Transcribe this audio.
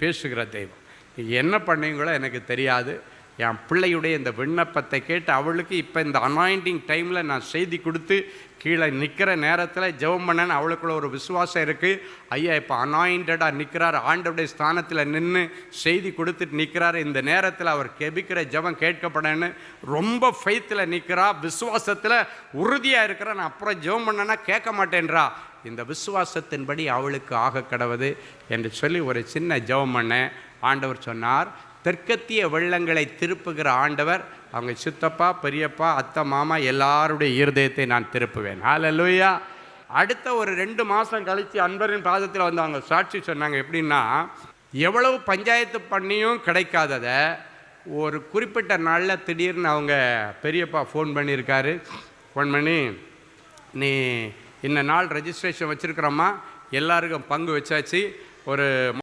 பேசுகிற தெய்வம். நீங்கள் என்ன பண்ணீங்களோ எனக்கு தெரியாது. என் பிள்ளையுடைய இந்த விண்ணப்பத்தை கேட்டு அவளுக்கு இப்போ இந்த அனாயிண்டிங் டைமில் நான் செய்தி கொடுத்து கீழே நிற்கிற நேரத்தில் ஜெபம் பண்ணேன்னு அவளுக்குள்ள ஒரு விசுவாசம் இருக்குது. ஐயா இப்போ அனாயிண்டடாக நிற்கிறார், ஆண்டவருடைய ஸ்தானத்தில் நின்று செய்தி கொடுத்துட்டு நிற்கிறார். இந்த நேரத்தில் அவர் கெபிக்கிற ஜெபம் கேட்கப்படன்னு ரொம்ப ஃபெய்த்தில் நிற்கிறா, விசுவாசத்தில் உறுதியாக இருக்கிறா. நான் அப்புறம் ஜெபம் பண்ணேன்னா கேட்க மாட்டேன்றா. இந்த விசுவாசத்தின்படி அவளுக்கு ஆக கடவுது என்று சொல்லி ஒரு சின்ன ஜெபம் பண்ணேன். ஆண்டவர் சொன்னார், தெற்கத்திய வெள்ளங்களை திருப்புகிற ஆண்டவர் அவங்க சித்தப்பா, பெரியப்பா, அத்தை, மாமா எல்லாருடைய இருதயத்தை நான் திருப்புவேன். ஹல்லேலூயா. அடுத்த ஒரு 2 மாதம் கழித்து அன்பரின் பாதத்தில் வந்து அவங்க சாட்சி சொன்னாங்க. எப்படின்னா, எவ்வளவு பஞ்சாயத்து பண்ணியும் கிடைக்காததை ஒரு குறிப்பிட்ட நாளில் திடீர்னு அவங்க பெரியப்பா ஃபோன் பண்ணியிருக்காரு. ஃபோன் பண்ணி, நீ இந்த நாள் ரெஜிஸ்ட்ரேஷன் வச்சுருக்கிறோம்மா, எல்லாருக்கும் பங்கு வச்சாச்சு, ஒரு